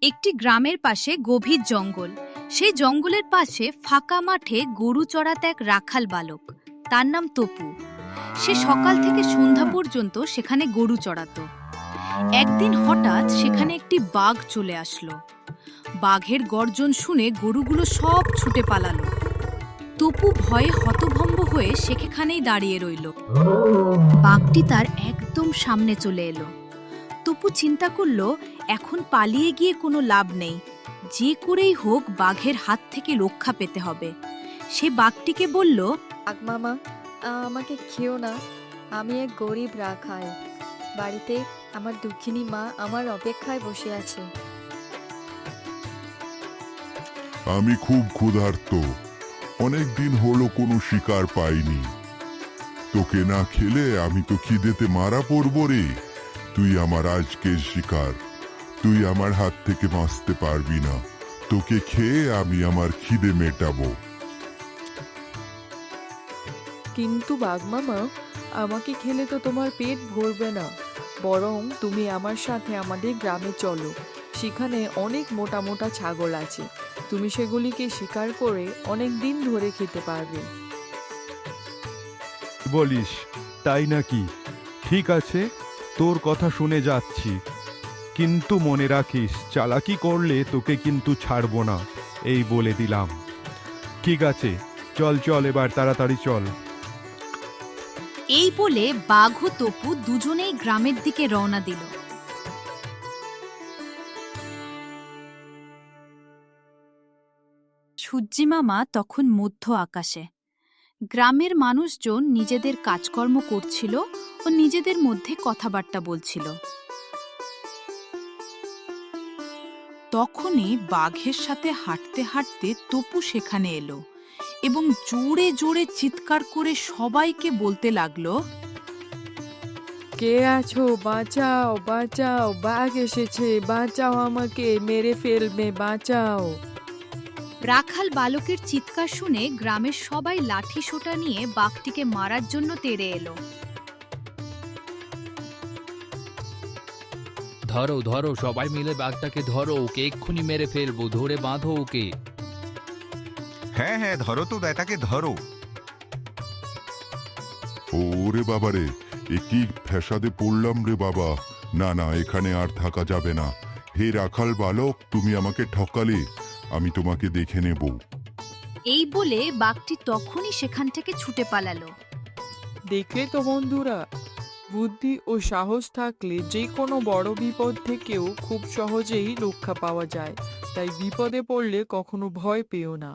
একটি গ্রামের পাশে গভীর জঙ্গল। সেই জঙ্গলের পাশে ফাঁকা মাঠে গরু চড়াতে এক রাখাল বালক। তার নাম তপু। সে সকাল থেকে সন্ধ্যা পর্যন্ত সেখানে গরু চড়াতো। একদিন হঠাৎ সেখানে একটি বাঘ চলে আসলো। বাঘের গর্জন শুনে গরুগুলো সব ছুটে পালালো। তপু ভয়ে হতভম্ব হয়ে সেখানেই দাঁড়িয়ে রইল। বাঘটি তার একদম সামনে চলে এলো। তপু চিন্তা করল, এখন পালিয়ে গিয়ে কোনো লাভ নেই, যে করেই হোক বাঘের হাত থেকে রক্ষা পেতে হবে। সে বাঘটিকে বলল, বাঘ মামা, আমাকে খেও না। আমি এক গরিব রাখাল। বাড়িতে আমার দুঃখিনী মা আমার অপেক্ষায় বসে আছে। আমি খুব ক্ষুধার্ত, অনেক দিন হলো কোনো শিকার পাইনি। তোকে না খেলে আমি তো খিদেতে মারা পড়ব রে। তুই আমার আজকের শিকার, তুই আমার হাত থেকে বাঁচতে পারবি না। তোকে খেয়ে আমি আমার খিদে মেটাবো। কিন্তু বাঘ মামা, আমাকে খেলে তো তোমার পেট ভরবে না। বরং তুমি আমার সাথে আমাদের গ্রামে চলো। সেখানে অনেক মোটা মোটা ছাগল আছে। তুমি সেগুলিকে শিকার করে অনেক দিন ধরে খেতে পারবে। বলিস তাই নাকি? ঠিক আছে, তোর কথা শুনে যাচ্ছি, কিন্তু মনে রাখিস, চালাকি করলে তোকে কিন্তু ছাড়বো না, এই বলে দিলাম। ঠিক আছে, চল চল, এবার তাড়াতাড়ি চল। এই বলে বাঘ ও তপু দুজনেই গ্রামের দিকে রওনা দিল। সূর্যিমামা তখন মধ্য আকাশে। গ্রামের মানুষজন নিজেদের কাজকর্ম করছিল ও নিজেদের মধ্যে কথাবার্তা বলছিল। তখনই বাঘের সাথে হাঁটতে হাঁটতে তপু সেখানে এলো এবং জোরে জোরে চিৎকার করে সবাইকে বলতে লাগলো, কে আছো? বাঁচাও বাঁচাও, বাঘ এসেছে, বাঁচাও, আমাকে মেরে ফেলবে, বাঁচাও। রাখাল বালকের চিৎকার শুনে গ্রামের সবাই লাঠি সোঁটা নিয়ে বাঘটিকে মারার জন্য তেড়ে এলো। ধরো ধরো, সবাই মিলে বাঘটাকে ধরো, ওকে এক্ষুনি মেরে ফেলবো, ধরে বাঁধো ওকে। হ্যাঁ হ্যাঁ, ধরো তো বেটাকে, ধরো। ওরে বাবারে, এ কি ফ্যাসাদে পড়লাম রে বাবা। না না, এখানে আর থাকা যাবে না। হে রাখাল বালক, তুমি আমাকে ঠকালে, আমি তোমাকে দেখে নেব। এই বলে বাঘটি তখনই সেখান থেকে ছুটে পালালো। দেখলে তো বন্ধুরা, বুদ্ধি ও সাহস থাকলে যে কোনো বড় বিপদ থেকেও খুব সহজেই রক্ষা পাওয়া যায়। তাই বিপদে পড়লে কখনো ভয় পেও না।